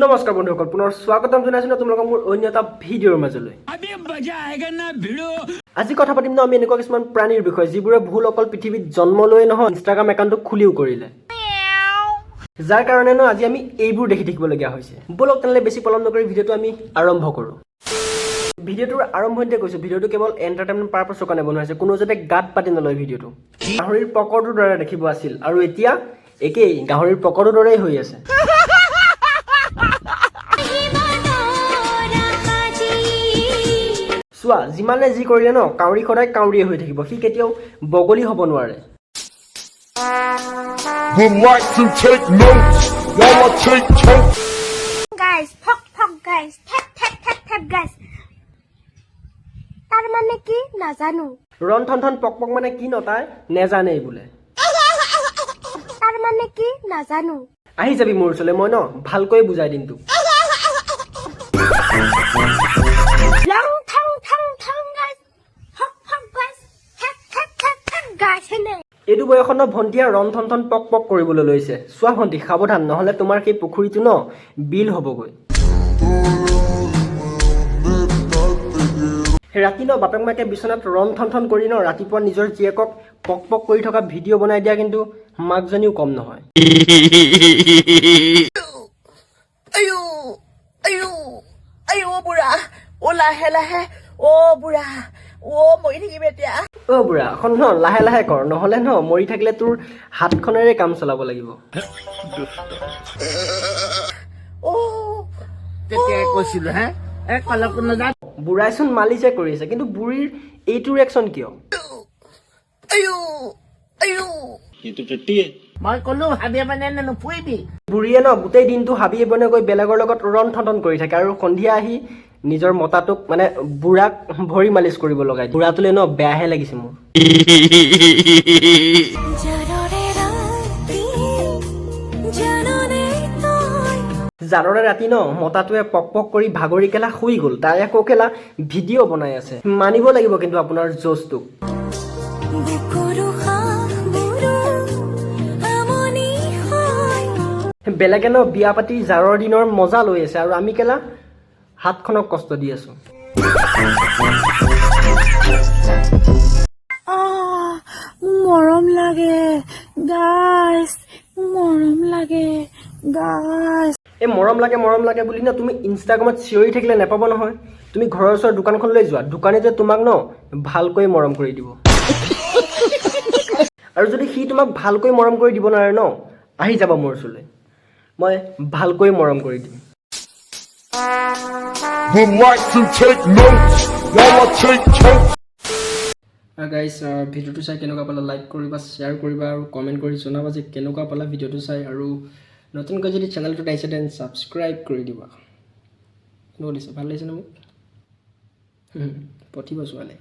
নমস্কাৰ বন্ধুসকল পুনৰ স্বাগতম জনাইছো তোমালোকক মোৰ অন্য এটা ভিডিঅ'ৰ মাজলৈ আজি কথা পাতিম ন আমি এনেকুৱা কিছুমান প্ৰাণীৰ বিষয়ে যিবোৰে ভুল অকল পৃথিৱীত জন্ম লৈ নহয় ইনষ্টাগ্ৰাম একাউণ্ট খুলিও কৰিলে যাৰ কাৰণে ন আজি আমি এইবোৰ দেখি থাকিবলগীয়া হৈছে বলক তেনেহ'লে বেছি পলম নকৰি ভিডিঅ'টো আমি আৰম্ভ কৰোঁ ভিডিঅ'টোৰ আৰম্ভণিতে কৈছো ভিডিঅ'টো কেৱল এণ্টাৰটেইনমেণ্ট পাৰপাছৰ কাৰণে বনোৱা হৈছে কোনো যাতে গাত পাতি নলয় ভিডিঅ'টো গাহৰিৰ পকৰটোৰ দৰে দেখিব আছিল আৰু এতিয়া একেই গাহৰিৰ পকৰটোৰ দৰেই হৈ আছে চোৱা যিমানে যি কৰিলে ন কাউৰী সদায় কাউৰীয়ে হৈ থাকিব সি কেতিয়াও বগলী হ'ব নোৱাৰে Would like to take notes while I take totes. Guys, fuck guys, tap guys. তাৰ মানে কি নাজানো ৰন থন থন পক পক মানে কি নতাই নেজানেই বোলে তাৰ মানে কি নাজানো আহি যাবি মোৰ ওচৰলৈ মই ন ভালকৈ বুজাই দিম তোক লং থং guys, fuck guys, tap guys হেনে এইটো বয়সত ন ভণ্টিয়ে ৰন থন থন পক পক কৰিবলৈ লৈছে চোৱা ভণ্টি সাৱধান নহ'লে তোমাৰ সেই পুখুৰীটো ন বিল হ'বগৈ ৰাতি ন বাপেক মাকে বিচনাত ৰন থন থন কৰি ন ৰাতিপুৱা নিজৰ জীয়েকক পক পক কৰি থকা ভিডিঅ' বনাই দিয়া কিন্তু মাকজনীও কম নহয় আয়ো বুঢ়া ও লাহে লাহে ও বুঢ়া ও মৰি থাকিব এতিয়া অ' বুঢ়া এখন ন লাহে লাহে কৰ নহ'লে ন মৰি থাকিলে তোৰ হাতখনেৰে কাম চলাব লাগিব ও তেতিয়া কৈছিলো হে কলপ নাযায় বুঢ়াইচোন মালিচে কৰিছে কিন্তু বুঢ়ীৰ এইটো ৰিয়েকশ্যন কিয় আয়ো মই ক'লো ভাবিয়ে মানে নুফুৰিবি বুঢ়ীয়ে ন গোটেই দিনটো হাবিয়ে বনে গৈ বেলেগৰ লগত ৰন ঠন কৰি থাকে আৰু সন্ধিয়া আহি নিজৰ মতাটোক মানে বুঢ়াক ভৰি মালিচ কৰিব লগাই বুঢ়াটোলৈ ন বেয়াহে লাগিছে মোৰ জাৰৰে ৰাতি ন মতাটোৱে পক পক কৰি ভাগৰি কেলা শুই গ'ল তাই আকৌ কেলা ভিডিঅ' বনাই আছে মানিব লাগিব কিন্তু আপোনাৰ জোচটোক বেলেগে ন বিয়া পাতি জাৰৰ দিনৰ মজা লৈ আছে আৰু আমি কেলা হাতখনক কষ্ট দি আছো মৰম লাগে গাইস মৰম লাগে গাইস এই মৰম লাগে বুলি ন তুমি ইনষ্টাগ্ৰামত চিঞৰি থাকিলে নাপাব নহয় তুমি ঘৰৰ ওচৰৰ দোকানখনলৈ যোৱা দোকানে যে তোমাক ন ভালকৈ মৰম কৰি দিব আৰু যদি সি তোমাক ভালকৈ মৰম কৰি দিব নোৱাৰে ন আহি যাব মোৰ ওচৰলৈ মই ভালকৈ মৰম কৰি দিম Would like to take notes while I take totes. Guys ভিডিঅ'টো চাই কেনেকুৱা পালা লাইক কৰিবা শ্বেয়াৰ কৰিবা আৰু কমেণ্ট কৰি জনাবা যে কেনেকুৱা পালা ভিডিঅ'টো চাই আৰু নতুনকৈ যদি চেনেলটোত আহিছে দেন ছাবস্ক্ৰাইব কৰি দিবা কেনেকুৱা দিছে ভাল লাগিছেনে মোক পঠিব ছোৱালী